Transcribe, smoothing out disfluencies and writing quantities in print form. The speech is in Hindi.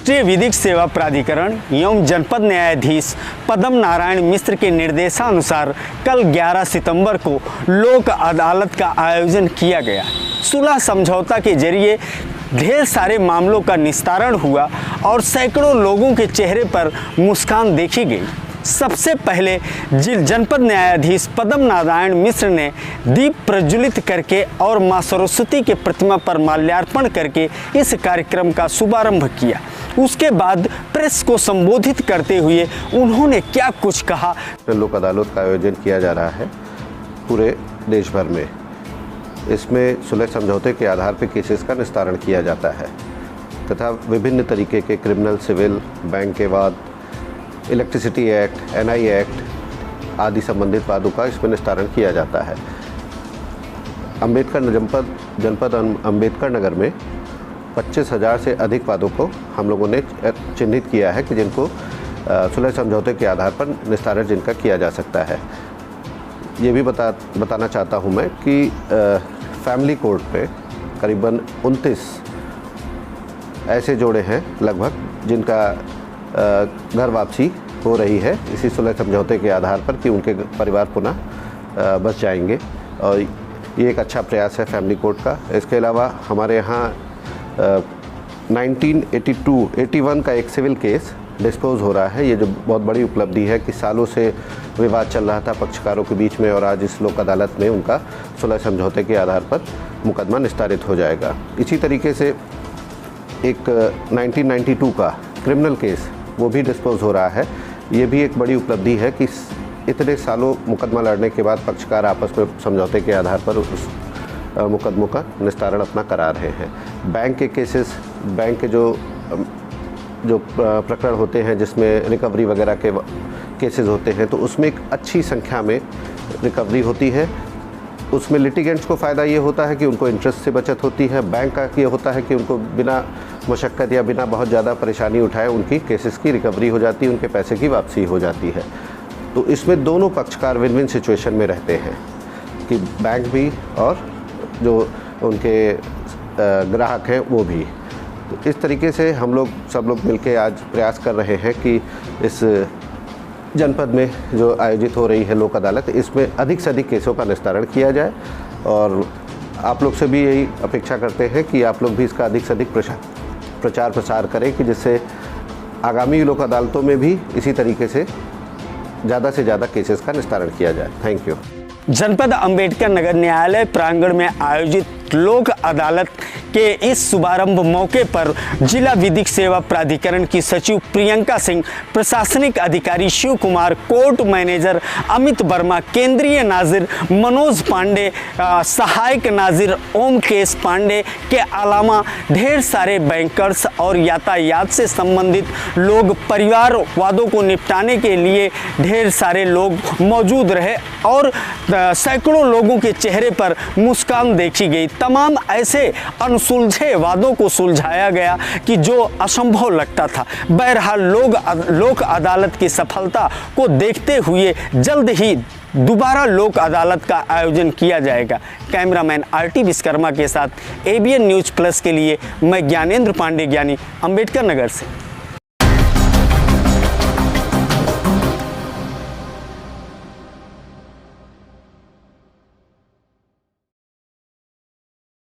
राष्ट्रीय विधिक सेवा प्राधिकरण एवं जनपद न्यायाधीश पद्म नारायण मिश्र के निर्देशानुसार कल 11 सितंबर को लोक अदालत का आयोजन किया गया। सुलह समझौता के जरिए ढेर सारे मामलों का निस्तारण हुआ और सैकड़ों लोगों के चेहरे पर मुस्कान देखी गई। सबसे पहले जनपद न्यायाधीश पद्म नारायण मिश्र ने दीप प्रज्वलित करके और मां सरस्वती के प्रतिमा पर माल्यार्पण करके इस कार्यक्रम का शुभारंभ किया। उसके बाद प्रेस को संबोधित करते हुए उन्होंने क्या कुछ कहा। लोक अदालत का आयोजन किया जा रहा है पूरे देश भर में। इसमें सुलह समझौते के आधार पर केसेस का निस्तारण किया जाता है तथा विभिन्न तरीके के क्रिमिनल, सिविल, बैंक के वाद, इलेक्ट्रिसिटी एक्ट, NI एक्ट आदि संबंधित वादों का इसमें निस्तारण किया जाता है। जनपद अम्बेडकर नगर में 25,000 से अधिक वादों को हम लोगों ने चिन्हित किया है कि जिनको सुलह समझौते के आधार पर निस्तारण जिनका किया जा सकता है। ये भी बताना चाहता हूँ मैं कि फैमिली कोर्ट पे करीबन 29 ऐसे जोड़े हैं लगभग जिनका घर वापसी हो रही है इसी सुलह समझौते के आधार पर कि उनके परिवार पुनः बच जाएंगे और ये एक अच्छा प्रयास है फैमिली कोर्ट का। इसके अलावा हमारे यहाँ 1981 का एक सिविल केस डिस्पोज हो रहा है। ये जो बहुत बड़ी उपलब्धि है कि सालों से विवाद चल रहा था पक्षकारों के बीच में और आज इस लोक अदालत में उनका सुलह समझौते के आधार पर मुकदमा निस्तारित हो जाएगा। इसी तरीके से एक 1992 का क्रिमिनल केस वो भी डिस्पोज हो रहा है। ये भी एक बड़ी उपलब्धि है कि इतने सालों मुकदमा लड़ने के बाद पक्षकार आपस में समझौते के आधार पर उस मुकदमों का निस्तारण अपना करा रहे हैं। बैंक के केसेस, बैंक के जो प्रकरण होते हैं जिसमें रिकवरी वगैरह के केसेस होते हैं तो उसमें एक अच्छी संख्या में रिकवरी होती है। उसमें लिटिगेंट्स को फ़ायदा ये होता है कि उनको इंटरेस्ट से बचत होती है। बैंक का ये होता है कि उनको बिना मशक्क़त या बिना बहुत ज़्यादा परेशानी उठाए उनकी केसेस की रिकवरी हो जाती है, उनके पैसे की वापसी हो जाती है। तो इसमें दोनों पक्षकार विन विन सिचुएशन में रहते हैं कि बैंक भी और जो उनके ग्राहक हैं वो भी। तो इस तरीके से हम सब लोग मिलकर आज प्रयास कर रहे हैं कि इस जनपद में जो आयोजित हो रही है लोक अदालत इसमें अधिक से अधिक केसों का निस्तारण किया जाए और आप लोग से भी यही अपेक्षा करते हैं कि आप लोग भी इसका अधिक से अधिक प्रचार प्रसार करें कि जिससे आगामी लोक अदालतों में भी इसी तरीके से ज़्यादा केसेस का निस्तारण किया जाए। Thank you. जनपद अम्बेडकर नगर न्यायालय प्रांगण में आयोजित लोक अदालत के इस शुभारंभ मौके पर जिला विधिक सेवा प्राधिकरण की सचिव प्रियंका सिंह, प्रशासनिक अधिकारी शिव कुमार, कोर्ट मैनेजर अमित वर्मा, केंद्रीय नाजिर मनोज पांडे, सहायक नाजिर ओमकेश पांडे के अलावा ढेर सारे बैंकर्स और यातायात से संबंधित लोग, परिवार वादों को निपटाने के लिए ढेर सारे लोग मौजूद रहे और सैकड़ों लोगों के चेहरे पर मुस्कान देखी गई। तमाम ऐसे अनसुलझे वादों को सुलझाया गया कि जो असंभव लगता था। बहरहाल लोक अदालत की सफलता को देखते हुए जल्द ही दोबारा लोक अदालत का आयोजन किया जाएगा। कैमरामैन RT विश्वकर्मा के साथ ABN न्यूज़ प्लस के लिए मैं ज्ञानेंद्र पांडे, ज्ञानी, अम्बेडकर नगर से।